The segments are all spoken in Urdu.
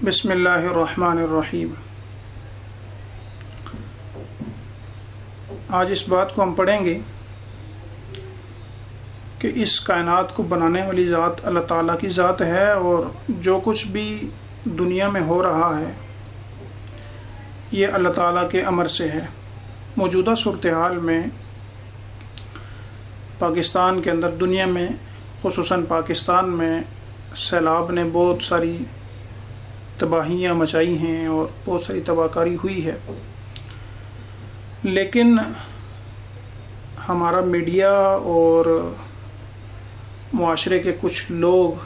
بسم اللہ الرحمن الرحیم۔ آج اس بات کو ہم پڑھیں گے کہ اس کائنات کو بنانے والی ذات اللہ تعالیٰ کی ذات ہے، اور جو کچھ بھی دنیا میں ہو رہا ہے یہ اللہ تعالیٰ کے امر سے ہے۔ موجودہ صورتحال میں پاکستان کے اندر، دنیا میں خصوصاً پاکستان میں سیلاب نے بہت ساری تباہیاں مچائی ہیں اور بہت ساری تباہ کاری ہوئی ہے، لیکن ہمارا میڈیا اور معاشرے کے کچھ لوگ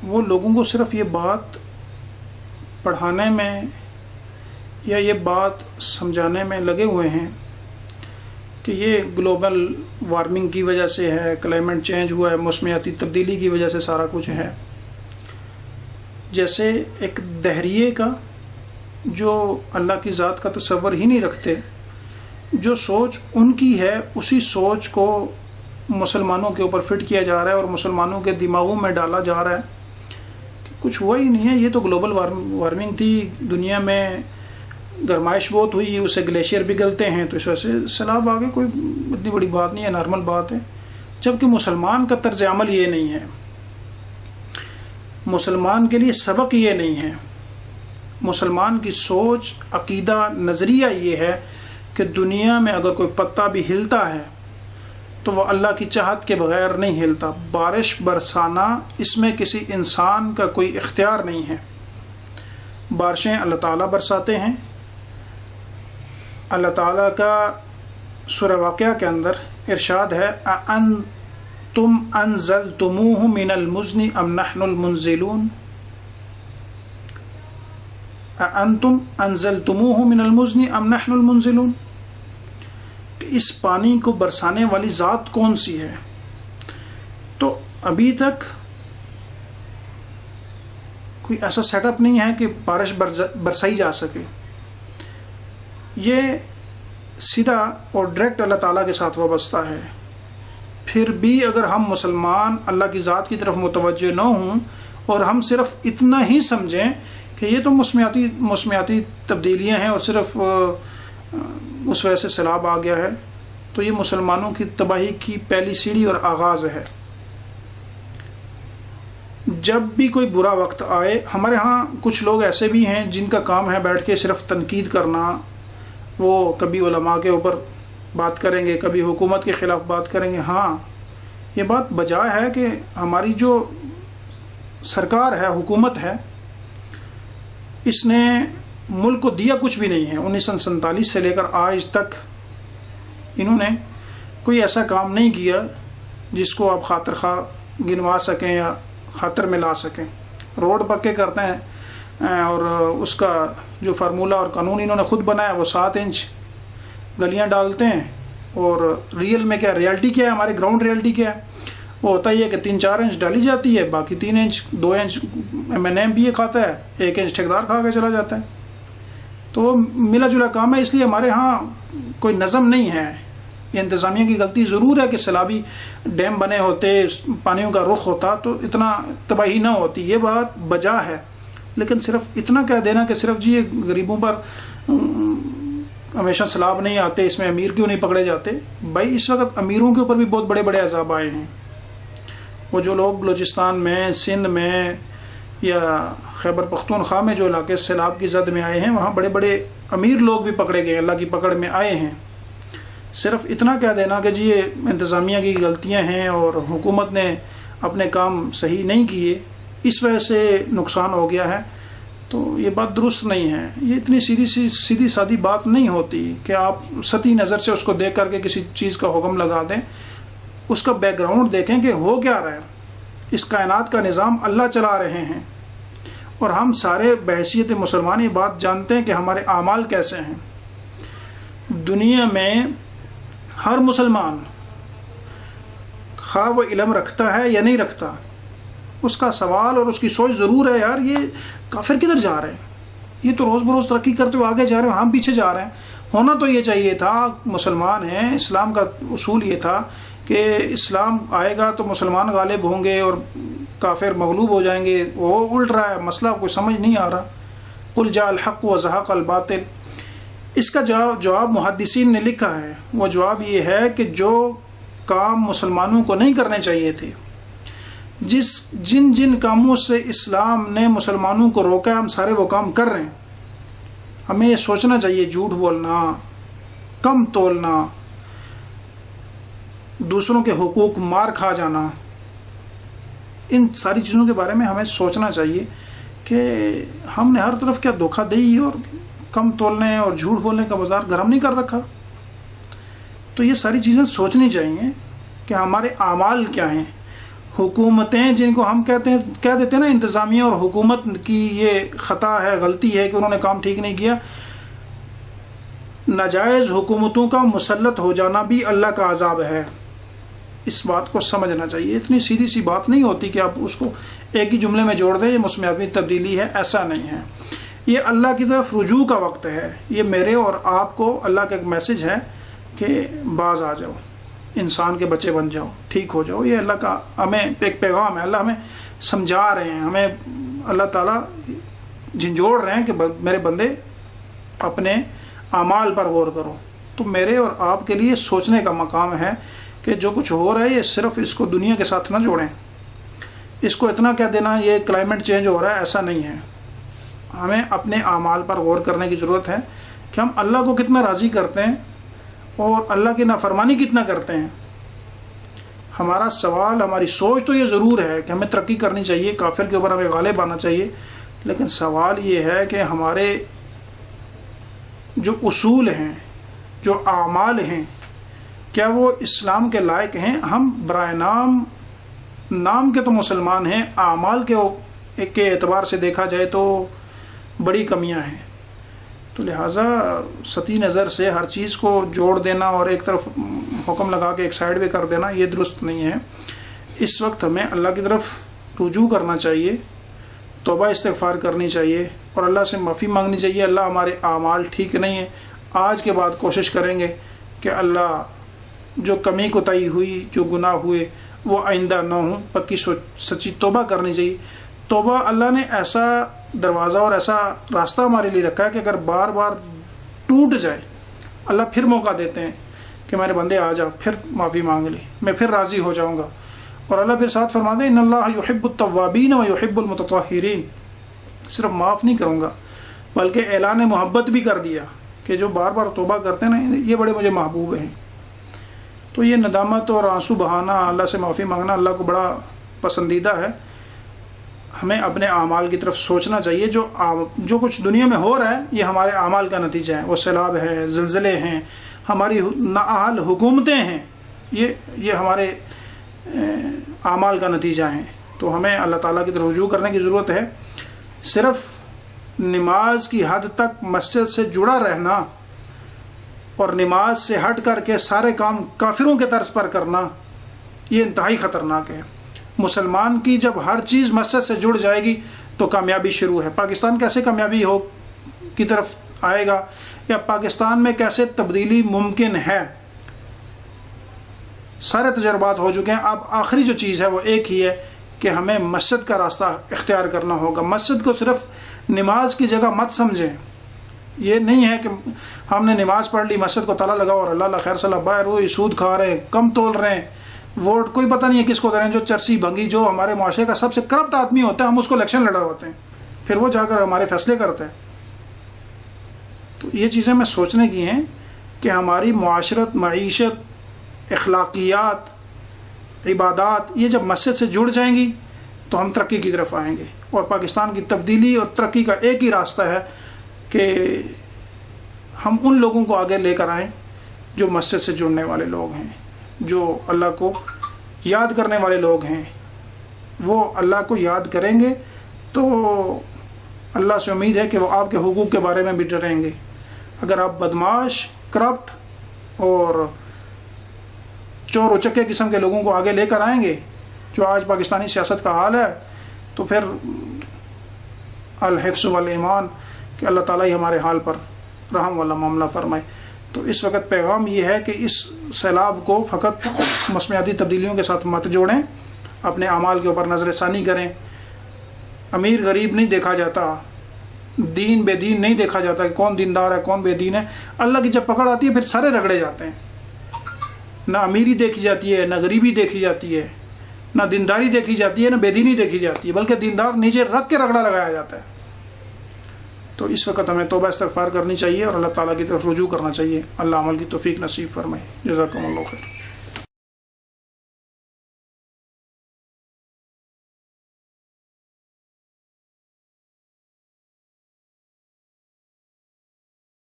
وہ لوگوں کو صرف یہ بات پڑھانے میں یا یہ بات سمجھانے میں لگے ہوئے ہیں کہ یہ گلوبل وارمنگ کی وجہ سے ہے، کلائمیٹ چینج ہوا ہے، موسمیاتی تبدیلی کی وجہ سے سارا کچھ ہے، جیسے ایک دہریے کا جو اللہ کی ذات کا تصور ہی نہیں رکھتے، جو سوچ ان کی ہے اسی سوچ کو مسلمانوں کے اوپر فٹ کیا جا رہا ہے اور مسلمانوں کے دماغوں میں ڈالا جا رہا ہے کہ کچھ ہوا ہی نہیں ہے، یہ تو گلوبل وارمنگ تھی، دنیا میں گرمائش بہت ہوئی، اسے گلیشیئر پگھلتے ہیں تو اس وجہ سے سیلاب آ گئے، کوئی اتنی بڑی بات نہیں ہے، نارمل بات ہے۔ جبکہ مسلمان کا طرز عمل یہ نہیں ہے، مسلمان کے لیے سبق یہ نہیں ہے، مسلمان کی سوچ، عقیدہ، نظریہ یہ ہے کہ دنیا میں اگر کوئی پتا بھی ہلتا ہے تو وہ اللہ کی چاہت کے بغیر نہیں ہلتا۔ بارش برسانا اس میں کسی انسان کا کوئی اختیار نہیں ہے، بارشیں اللہ تعالیٰ برساتے ہیں۔ اللہ تعالیٰ کا سورہ واقعہ کے اندر ارشاد ہے أَأَنْتُمْ أَنزَلْتُمُوهُ مِنَ الْمُزْنِ أَمْ نَحْنُ الْمُنزِلُونَ أَأَنْتُمْ أَنزَلْتُمُوهُ مِنَ الْمُزْنِ أَمْ نَحْنُ الْمُنزِلُونَ کہ اس پانی کو برسانے والی ذات کون سی ہے؟ تو ابھی تک کوئی ایسا سیٹ اپ نہیں ہے کہ بارش برسائی جا سکے، یہ سیدھا اور ڈائریکٹ اللہ تعالیٰ کے ساتھ وابستہ ہے۔ پھر بھی اگر ہم مسلمان اللہ کی ذات کی طرف متوجہ نہ ہوں اور ہم صرف اتنا ہی سمجھیں کہ یہ تو موسمیاتی تبدیلیاں ہیں اور صرف اس وجہ سے سیلاب آ گیا ہے، تو یہ مسلمانوں کی تباہی کی پہلی سیڑھی اور آغاز ہے۔ جب بھی کوئی برا وقت آئے، ہمارے ہاں کچھ لوگ ایسے بھی ہیں جن کا کام ہے بیٹھ کے صرف تنقید کرنا، وہ کبھی علماء کے اوپر بات کریں گے، کبھی حکومت کے خلاف بات کریں گے۔ ہاں، یہ بات بجائے ہے کہ ہماری جو سرکار ہے، حکومت ہے، اس نے ملک کو دیا کچھ بھی نہیں ہے۔ 1947 سے لے کر آج تک انہوں نے کوئی ایسا کام نہیں کیا جس کو آپ خاطر خواہ گنوا سکیں یا خاطر میں لا سکیں۔ روڈ پکے کرتے ہیں اور اس کا جو فارمولہ اور قانون انہوں نے خود بنایا وہ 7 انچ گلیاں ڈالتے ہیں، اور ریئل میں کیا ریالٹی کیا ہے، ہماری گراؤنڈ ریالٹی کیا ہے؟ وہ ہوتا ہی ہے کہ 3-4 انچ ڈالی جاتی ہے، باقی 3 انچ 2 انچ M&M بھی یہ کھاتا ہے، 1 انچ ٹھیکدار کھا کے چلا جاتا ہے۔ تو وہ ملا جلا کام ہے، اس لیے ہمارے ہاں کوئی نظم نہیں ہے۔ یہ انتظامیہ کی غلطی ضرور ہے کہ سیلابی ڈیم بنے ہوتے، پانیوں کا رخ ہوتا تو اتنا تباہی نہ ہوتی، یہ بات بجا ہے۔ لیکن صرف اتنا کہہ دینا کہ صرف جی یہ غریبوں پر ہمیشہ سیلاب نہیں آتے، اس میں امیر کیوں نہیں پکڑے جاتے؟ بھائی اس وقت امیروں کے اوپر بھی بہت بڑے بڑے عذاب آئے ہیں۔ وہ جو لوگ بلوچستان میں، سندھ میں یا خیبر پختونخوا میں جو علاقے سیلاب کی زد میں آئے ہیں، وہاں بڑے بڑے امیر لوگ بھی پکڑے گئے، اللہ کی پکڑ میں آئے ہیں۔ صرف اتنا کہہ دینا کہ جی یہ انتظامیہ کی غلطیاں ہیں اور حکومت نے اپنے کام صحیح نہیں کیے، اس وجہ سے نقصان ہو گیا ہے، تو یہ بات درست نہیں ہے۔ یہ اتنی سیدھی سادی بات نہیں ہوتی کہ آپ سطحی نظر سے اس کو دیکھ کر کے کسی چیز کا حکم لگا دیں۔ اس کا بیک گراؤنڈ دیکھیں کہ ہو کیا رہا ہے۔ اس کائنات کا نظام اللہ چلا رہے ہیں، اور ہم سارے بحیثیت مسلمان یہ بات جانتے ہیں کہ ہمارے اعمال کیسے ہیں۔ دنیا میں ہر مسلمان، خواہ وہ علم رکھتا ہے یا نہیں رکھتا، اس کا سوال اور اس کی سوچ ضرور ہے، یار یہ کافر کدھر جا رہے ہیں، یہ تو روز بروز ترقی کرتے ہوئے آگے جا رہے ہیں، ہم پیچھے جا رہے ہیں۔ ہونا تو یہ چاہیے تھا، مسلمان ہیں، اسلام کا اصول یہ تھا کہ اسلام آئے گا تو مسلمان غالب ہوں گے اور کافر مغلوب ہو جائیں گے، وہ الٹ رہا ہے، مسئلہ کوئی سمجھ نہیں آ رہا. قل جاء الحق وزهق الباطل. اس کا جواب محدثین نے لکھا ہے. وہ جواب یہ ہے کہ جو کام مسلمانوں کو نہیں کرنے چاہیے تھے، جن کاموں سے اسلام نے مسلمانوں کو روکا ہے، ہم سارے وہ کام کر رہے ہیں. ہمیں یہ سوچنا چاہیے، جھوٹ بولنا، کم تولنا، دوسروں کے حقوق مار کھا جانا، ان ساری چیزوں کے بارے میں ہمیں سوچنا چاہیے کہ ہم نے ہر طرف کیا دھوکہ دہی اور کم تولنے اور جھوٹ بولنے کا بازار گرم نہیں کر رکھا. تو یہ ساری چیزیں سوچنی چاہیے کہ ہمارے اعمال کیا ہیں. حکومتیں جن کو ہم کہہ دیتے ہیں نا، انتظامیہ اور حکومت کی یہ خطا ہے، غلطی ہے کہ انہوں نے کام ٹھیک نہیں کیا. ناجائز حکومتوں کا مسلط ہو جانا بھی اللہ کا عذاب ہے. اس بات کو سمجھنا چاہیے. اتنی سیدھی سی بات نہیں ہوتی کہ آپ اس کو ایک ہی جملے میں جوڑ دیں یہ موسمیاتی تبدیلی ہے، ایسا نہیں ہے. یہ اللہ کی طرف رجوع کا وقت ہے. یہ میرے اور آپ کو اللہ کا ایک میسج ہے کہ باز آ جاؤ، انسان کے بچے بن جاؤ، ٹھیک ہو جاؤ. یہ اللہ کا ہمیں ایک پیغام ہے. اللہ ہمیں سمجھا رہے ہیں، ہمیں اللہ تعالیٰ جھنجھوڑ رہے ہیں کہ میرے بندے اپنے اعمال پر غور کرو. تو میرے اور آپ کے لیے سوچنے کا مقام ہے کہ جو کچھ ہو رہا ہے یہ صرف اس کو دنیا کے ساتھ نہ جوڑیں. اس کو اتنا کہہ دینا یہ کلائمیٹ چینج ہو رہا ہے، ایسا نہیں ہے. ہمیں اپنے اعمال پر غور کرنے کی ضرورت ہے کہ ہم اللہ کو کتنا راضی کرتے ہیں اور اللہ کی نافرمانی کتنا کرتے ہیں. ہمارا سوال، ہماری سوچ تو یہ ضرور ہے کہ ہمیں ترقی کرنی چاہیے، کافر کے اوپر ہمیں غالب آنا چاہیے، لیکن سوال یہ ہے کہ ہمارے جو اصول ہیں، جو اعمال ہیں، کیا وہ اسلام کے لائق ہیں؟ ہم برائے نام کے تو مسلمان ہیں، اعمال کے اعتبار سے دیکھا جائے تو بڑی کمیاں ہیں. تو لہٰذا سطحی نظر سے ہر چیز کو جوڑ دینا اور ایک طرف حکم لگا کے ایک سائڈ پہ کر دینا یہ درست نہیں ہے. اس وقت ہمیں اللہ کی طرف رجوع کرنا چاہیے، توبہ استغفار کرنی چاہیے اور اللہ سے معافی مانگنی چاہیے. اللہ ہمارے اعمال ٹھیک نہیں ہیں، آج کے بعد کوشش کریں گے کہ اللہ جو کمی کوتاہی ہوئی، جو گناہ ہوئے وہ آئندہ نہ ہوں. پکی سچی توبہ کرنی چاہیے. توبہ اللہ نے ایسا دروازہ اور ایسا راستہ ہمارے لیے رکھا ہے کہ اگر بار بار ٹوٹ جائے اللہ پھر موقع دیتے ہیں کہ میرے بندے آ جا، پھر معافی مانگ لی، میں پھر راضی ہو جاؤں گا. اور اللہ پھر ساتھ فرماتے ہیں ان اللہ یحب التوابین و یحب المتطہرین. صرف معاف نہیں کروں گا بلکہ اعلان محبت بھی کر دیا کہ جو بار بار توبہ کرتے ہیں نا یہ بڑے مجھے محبوب ہیں. تو یہ ندامت اور آنسو بہانا، اللہ سے معافی مانگنا اللہ کو بڑا پسندیدہ ہے. ہمیں اپنے اعمال کی طرف سوچنا چاہیے. جو کچھ دنیا میں ہو رہا ہے یہ ہمارے اعمال کا نتیجہ ہے. وہ سیلاب ہے، زلزلے ہیں، ہماری نااہل حکومتیں ہیں، یہ ہمارے اعمال کا نتیجہ ہیں. تو ہمیں اللہ تعالیٰ کی طرف رجوع کرنے کی ضرورت ہے. صرف نماز کی حد تک مسجد سے جڑا رہنا اور نماز سے ہٹ کر کے سارے کام کافروں کے طرز پر کرنا یہ انتہائی خطرناک ہے. مسلمان کی جب ہر چیز مسجد سے جڑ جائے گی تو کامیابی شروع ہے. پاکستان کیسے کامیابی کی طرف آئے گا یا پاکستان میں کیسے تبدیلی ممکن ہے؟ سارے تجربات ہو چکے ہیں. اب آخری جو چیز ہے وہ ایک ہی ہے کہ ہمیں مسجد کا راستہ اختیار کرنا ہوگا. مسجد کو صرف نماز کی جگہ مت سمجھیں. یہ نہیں ہے کہ ہم نے نماز پڑھ لی، مسجد کو تالا لگاؤ اور اللہ خیر صلاح باہر ہوئی، سود کھا رہے ہیں، کم تول رہے ہیں، ووٹ کوئی پتہ نہیں ہے کس کو دے رہے ہیں. جو چرسی بھنگی جو ہمارے معاشرے کا سب سے کرپٹ آدمی ہوتا ہے ہم اس کو الیکشن لڑواتے ہیں، پھر وہ جا کر ہمارے فیصلے کرتے ہیں. تو یہ چیزیں میں سوچنے کی ہیں کہ ہماری معاشرت، معیشت، اخلاقیات، عبادات یہ جب مسجد سے جڑ جائیں گی تو ہم ترقی کی طرف آئیں گے. اور پاکستان کی تبدیلی اور ترقی کا ایک ہی راستہ ہے کہ ہم ان لوگوں کو آگے لے کر آئیں جو مسجد سے جڑنے والے لوگ ہیں، جو اللہ کو یاد کرنے والے لوگ ہیں. وہ اللہ کو یاد کریں گے تو اللہ سے امید ہے کہ وہ آپ کے حقوق کے بارے میں بھی ڈریں گے. اگر آپ بدماش، کرپٹ اور چور اچکے قسم کے لوگوں کو آگے لے کر آئیں گے جو آج پاکستانی سیاست کا حال ہے تو پھر الحفظ والایمان کہ اللہ تعالیٰ ہی ہمارے حال پر رحم والا معاملہ فرمائے. تو اس وقت پیغام یہ ہے کہ اس سیلاب کو فقط موسمیاتی تبدیلیوں کے ساتھ مت جوڑیں. اپنے اعمال کے اوپر نظر ثانی کریں. امیر غریب نہیں دیکھا جاتا، دین بے دین نہیں دیکھا جاتا کہ کون دیندار ہے کون بے دین ہے. اللہ کی جب پکڑ آتی ہے پھر سارے رگڑے جاتے ہیں. نہ امیری دیکھی جاتی ہے، نہ غریبی دیکھی جاتی ہے، نہ دینداری دیکھی جاتی ہے، نہ بے دینی دیکھی جاتی ہے، بلکہ دیندار نیچے رکھ کے رگڑا لگایا جاتا ہے. تو اس وقت ہمیں توبہ استغفار کرنی چاہیے اور اللہ تعالیٰ کی طرف رجوع کرنا چاہیے. اللہ عمل کی توفیق نصیب فرمائے. جزاکم اللہ خیر.